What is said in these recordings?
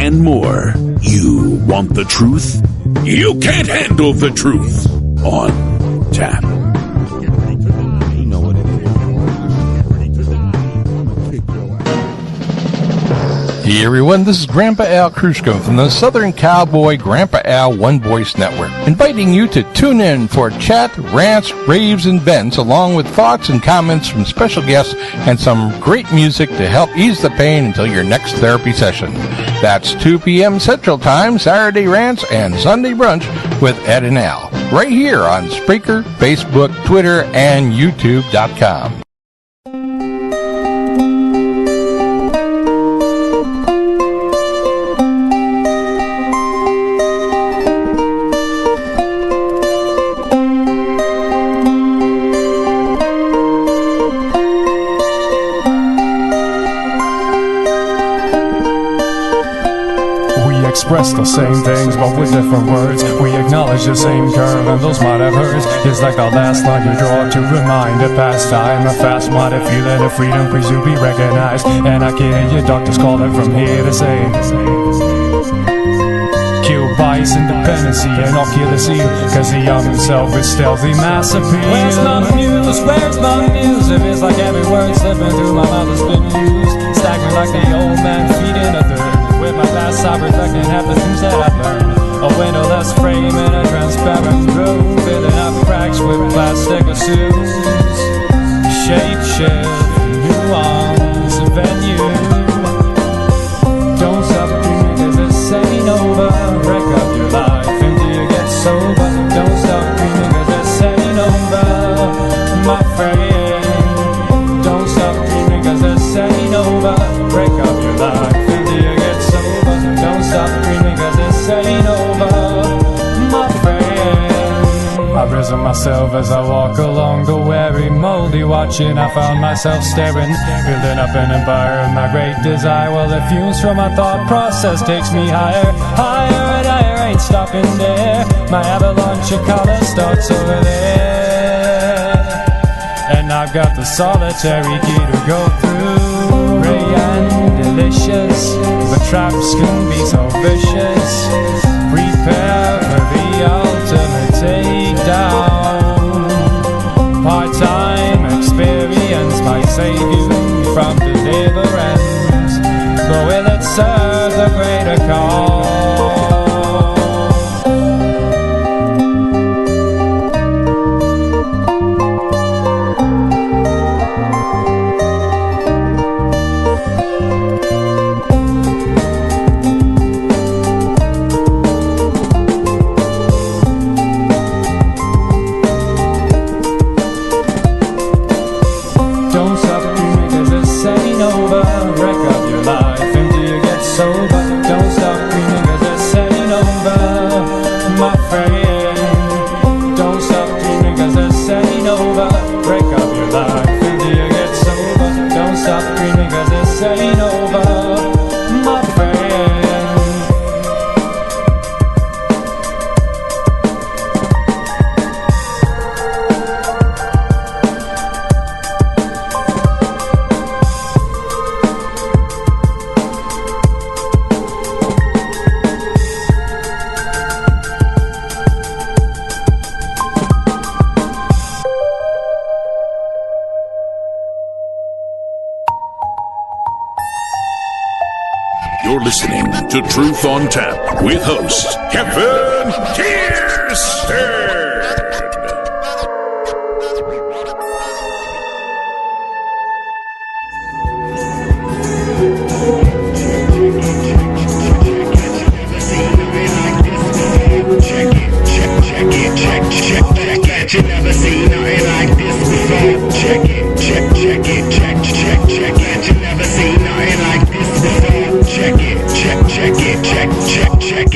and more. You want the truth? You can't handle the truth. On Tap. Hey everyone, this is Grandpa Al Krushko from the Southern Cowboy Grandpa Al One Voice Network, inviting you to tune in for chat, rants, raves, and vents, along with thoughts and comments from special guests and some great music to help ease the pain until your next therapy session. That's 2 p.m. Central Time, Saturday Rants, and Sunday Brunch with Ed and Al, right here on Spreaker, Facebook, Twitter, and YouTube.com. Express the same things, but with different words. We acknowledge the same curve, and those might have hurt. It's like the last line you draw to remind a past time, a fast-minded feeling of freedom, please to be recognized. And I can hear your doctors calling from here to say, kill bias, independency, and ocular seal, cause the young himself is stealthy mass appeal. Where's my muse? Where's my muse? It feels like every word slipping through my mouth has been used. Staggering like the old man feeding a third. With my past, I reflect and have the things that I've learned. A windowless frame in a transparent room, filling up cracks with plastic assumes. Shape shift, nuance, venue. Don't stop dreaming, cause this ain't over. Wreck up your life until you get sober. Don't stop dreaming, cause this ain't over, my friend. Don't stop dreaming, cause this ain't over. Break up your life. Stop dreaming, cause this ain't over, my friend. I've risen myself as I walk along the weary, moldy watching. I found myself staring, building up an empire of my great desire. Well, the fumes from my thought process takes me higher, higher and higher, ain't stopping there. My avalanche of color starts over there, and I've got the solitary key to go through. Ray and delicious, but traps can be so vicious. Prepare for the ultimate takedown. Part-time experience might save you from deliverance, but will it serve the greater cause? To Truth on Tap with host Kevin Kiersten. You never seen nothing like this before. Check it, check it. You never seen nothing like this before. Check it.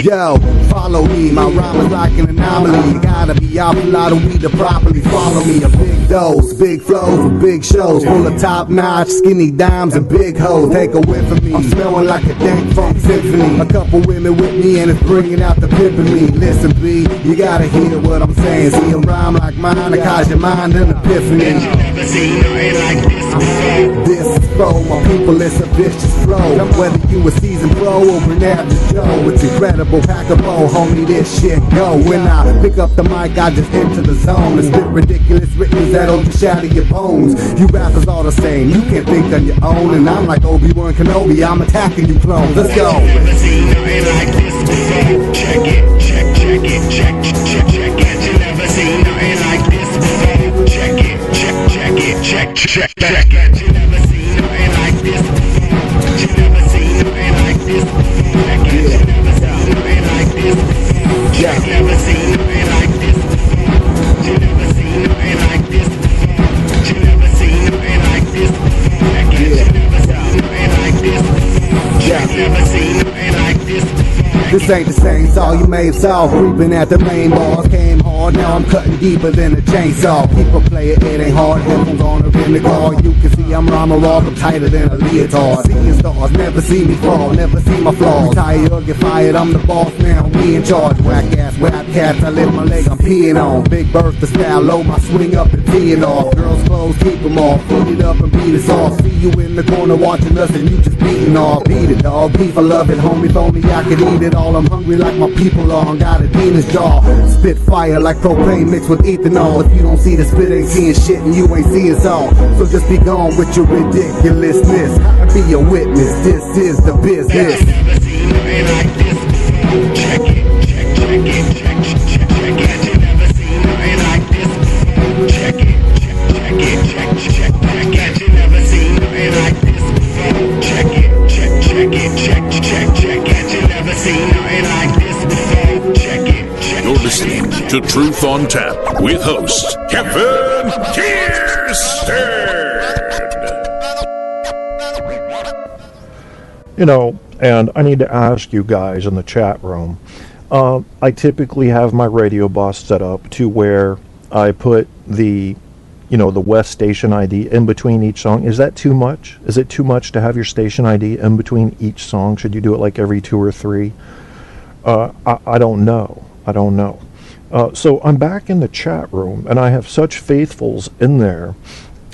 Yo, follow me, my rhyme is like an anomaly. You gotta be out a lot of weed to properly follow me. A big dose, big flows with big shows, full of top notch, skinny dimes and big hoes. Take a whiff of me, I'm smelling like a dank funk symphony. A couple women with me and it's bringing out the pimp in me. Listen B, you gotta hear what I'm saying. See a rhyme like mine, I cause your mind an epiphany. You never seen nothing like this This is for my people, it's a vicious flow. Whether you a seasoned pro or an average Joe, it's incredible, packable, homie, this shit go. When I pick up the mic, I just enter the zone and spit ridiculous rhythms that'll just shatter your bones. You rappers all the same, you can't think on your own, and I'm like Obi-Wan Kenobi, I'm attacking you clones. Let's go. Never seen nothing like this before. Check it, check it, check it. You never seen nothing like this before. Check it, check it, check it. You never seen nothing like this before. You never seen nothing like this before. Check it, you never seen nothing like this before. Check, never seen nothing like this before. You never seen nothing like this before. You never seen nothing like this before. Check it, you never seen nothing like this before. Check, never seen nothing like this before. This ain't the same song you may have saw. Creeping at the main bars, came hard, now I'm cutting deeper than a chainsaw. People play it, it ain't hard, headphones on or in the car. You can see I'm rhyming raw, I'm tighter than a leotard. Seeing stars, never see me fall, never see my flaws. Retire or get fired, I'm the boss now, me in charge. Whack ass rap cats, I lift my leg, I'm peeing on. Big Bertha style, low my swing up and tee it off. Girls clothes, keep them off, feed it up and beat us off. See you in the corner watching us and you just beating off. Beat it dog, beef I love it, homie, if only I could eat it all. I'm hungry like my people are, got a demon's jaw. Spit fire like propane mixed with ethanol. If you don't see the spit, ain't seeing shit and you ain't seeing all. So just be gone with your ridiculousness. I be your witness, this is the business. Never seen nothing like this before. Check it, check it, check it. You never seen nothing like this before. Check it, check it. You never seen nothing like this before. Check it, check it. You never seen nothing like this before. Check it. You're listening to Truth on Tap with host Kevin Kirsten. You know, and I need to ask you guys in the chat room, I typically have my radio bus set up to where I put the West station ID in between each song. Is that too much? Is it too much to have your station ID in between each song? Should you do it like every 2 or 3? I don't know. So I'm back in the chat room, and I have such faithfuls in there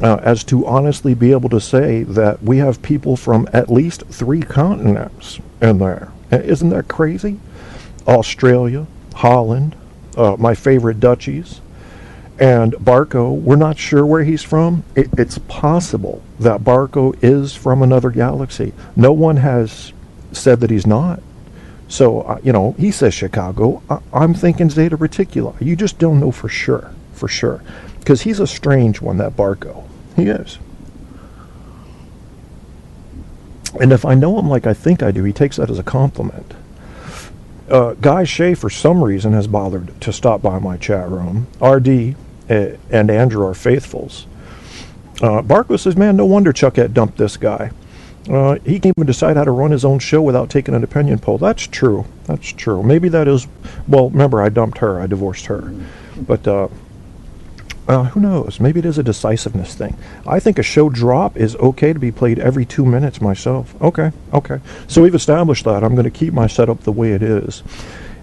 as to honestly be able to say that we have people from at least 3 continents in there. Isn't that crazy? Australia, Holland, my favorite duchies, and Barco. We're not sure where he's from. It's possible that Barco is from another galaxy. No one has said that he's not. So, he says Chicago. I'm thinking Zeta Reticuli. You just don't know for sure. Because he's a strange one, that Barco. He is. And if I know him like I think I do, he takes that as a compliment. Guy Shea, for some reason, has bothered to stop by my chat room. RD and Andrew are faithfuls. Barco says, man, no wonder Chuckette dumped this guy. He can't even decide how to run his own show without taking an opinion poll. That's true. Maybe that is... Well, remember, I dumped her. I divorced her. But, who knows? Maybe it is a decisiveness thing. I think a show drop is okay to be played every 2 minutes myself. Okay. So we've established that. I'm going to keep my setup the way it is.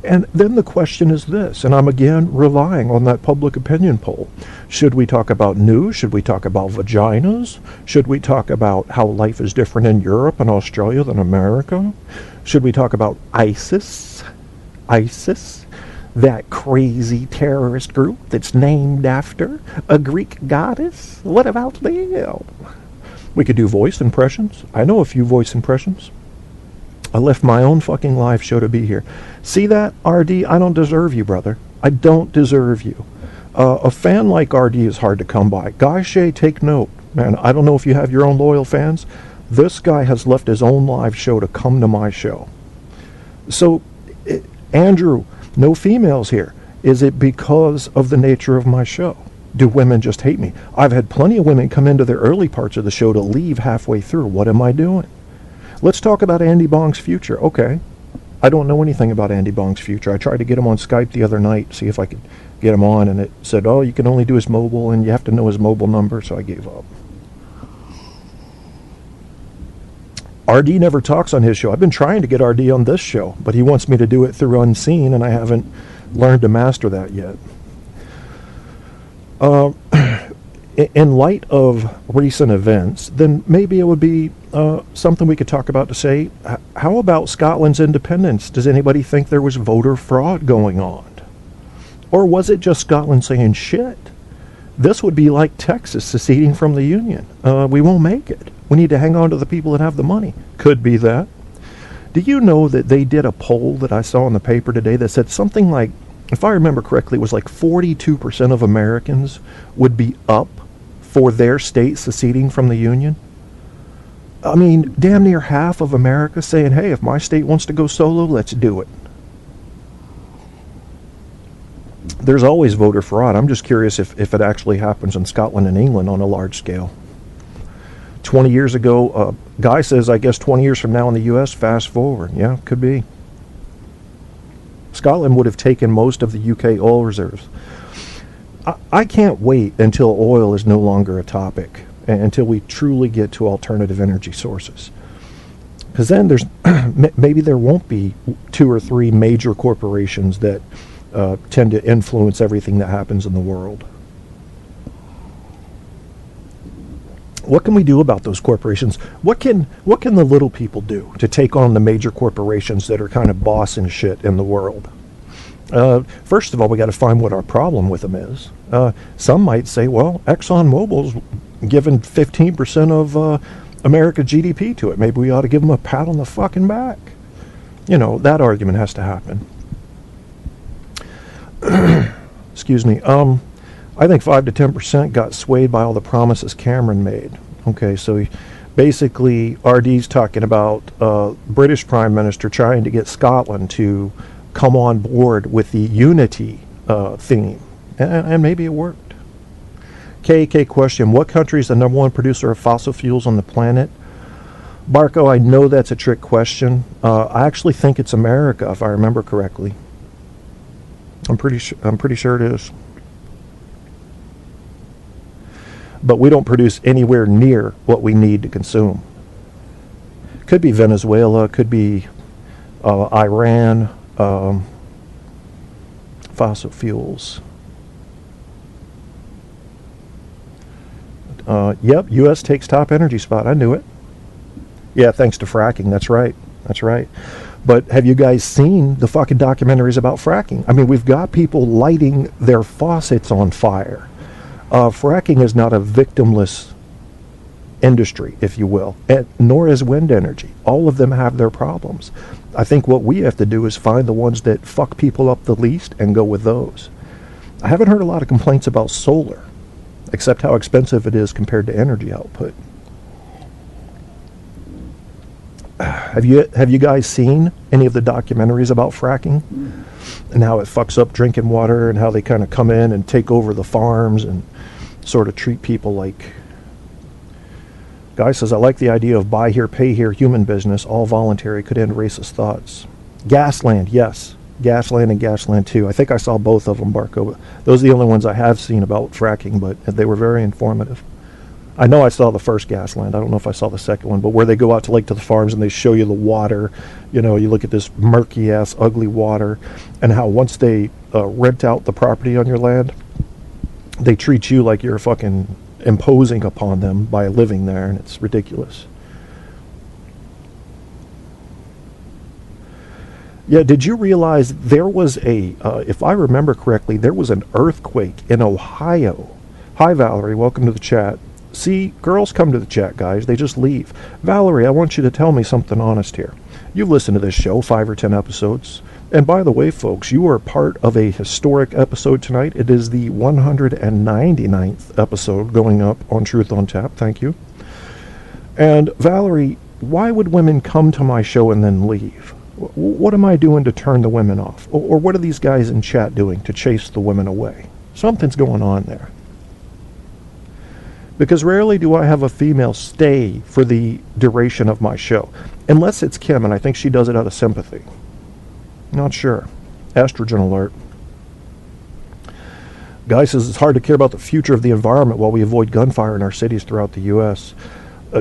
And then the question is this, and I'm again relying on that public opinion poll. Should we talk about news? Should we talk about vaginas? Should we talk about how life is different in Europe and Australia than America? Should we talk about ISIS? That crazy terrorist group that's named after a Greek goddess? What about them? We could do voice impressions. I know a few voice impressions. I left my own fucking live show to be here. See that, RD? I don't deserve you, brother. I don't deserve you. A fan like RD is hard to come by. Guy Shea, take note. Man, I don't know if you have your own loyal fans. This guy has left his own live show to come to my show. So, Andrew, no females here. Is it because of the nature of my show? Do women just hate me? I've had plenty of women come into the early parts of the show to leave halfway through. What am I doing? Let's talk about Andy Bong's future. Okay. I don't know anything about Andy Bong's future. I tried to get him on Skype the other night, see if I could get him on, and it said, oh, you can only do his mobile, and you have to know his mobile number, so I gave up. RD never talks on his show. I've been trying to get RD on this show, but he wants me to do it through Unseen, and I haven't learned to master that yet. in light of recent events, then maybe it would be something we could talk about to say, how about Scotland's independence? Does anybody think there was voter fraud going on? Or was it just Scotland saying, shit, this would be like Texas seceding from the Union. We won't make it. We need to hang on to the people that have the money. Could be that. Do you know that they did a poll that I saw in the paper today that said something like, if I remember correctly, it was like 42% of Americans would be up for their state seceding from the Union? I mean, damn near half of America saying, hey, if my state wants to go solo, let's do it. There's always voter fraud. I'm just curious if it actually happens in Scotland and England on a large scale. 20 years ago, Guy says, I guess 20 years from now in the U.S., fast forward. Yeah, could be. Scotland would have taken most of the UK oil reserves. I can't wait until oil is no longer a topic, until we truly get to alternative energy sources. Because then there's maybe there won't be 2 or 3 major corporations that tend to influence everything that happens in the world. What can we do about those corporations? What can the little people do to take on the major corporations that are kind of bossing shit in the world? First of all, we got to find what our problem with them is. Some might say, well, ExxonMobil's given 15% of America's GDP to it. Maybe we ought to give them a pat on the fucking back. You know, that argument has to happen. Excuse me. I think 5 to 10% got swayed by all the promises Cameron made. Okay, so basically RD's talking about British Prime Minister trying to get Scotland to come on board with the unity theme. And maybe it worked. KK question, what country is the #1 producer of fossil fuels on the planet? Barco, I know that's a trick question. I actually think it's America, if I remember correctly. I'm pretty sure it is. But we don't produce anywhere near what we need to consume. Could be Venezuela, could be Iran, fossil fuels. Yep, U.S. takes top energy spot. I knew it. Yeah, thanks to fracking. That's right. That's right. But have you guys seen the fucking documentaries about fracking? I mean, we've got people lighting their faucets on fire. Fracking is not a victimless industry, if you will, and nor is wind energy. All of them have their problems. I think what we have to do is find the ones that fuck people up the least and go with those. I haven't heard a lot of complaints about solar, except how expensive it is compared to energy output. Have you guys seen any of the documentaries about fracking and how it fucks up drinking water and how they kind of come in and take over the farms and sort of treat people like... Guy says, I like the idea of buy here, pay here, human business, all voluntary, could end racist thoughts. Gasland, yes. Gasland and Gasland 2. I think I saw both of them, Barco. Those are the only ones I have seen about fracking, but they were very informative. I know I saw the first Gasland. I don't know if I saw the second one, but where they go out to the farms and they show you the water. You know, you look at this murky-ass, ugly water, and how once they rent out the property on your land, they treat you like you're fucking imposing upon them by living there, and it's ridiculous. Yeah, did you realize there was if I remember correctly, there was an earthquake in Ohio. Hi, Valerie. Welcome to the chat. See, girls come to the chat, guys. They just leave. Valerie, I want you to tell me something honest here. You've listened to this show 5 or 10 episodes. And by the way, folks, you are part of a historic episode tonight. It is the 199th episode going up on Truth on Tap. Thank you. And Valerie, why would women come to my show and then leave? What am I doing to turn the women off? Or what are these guys in chat doing to chase the women away? Something's going on there. Because rarely do I have a female stay for the duration of my show. Unless it's Kim, and I think she does it out of sympathy. Not sure. Estrogen alert. Guy says it's hard to care about the future of the environment while we avoid gunfire in our cities throughout the U.S.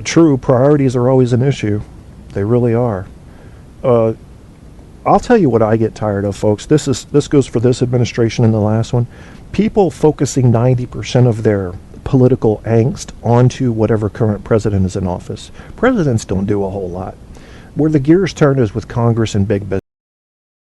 True, priorities are always an issue. They really are. I'll tell you what I get tired of, folks. This goes for this administration and the last one. People focusing 90% of their political angst onto whatever current president is in office. Presidents don't do a whole lot. Where the gears turn is with Congress and big business.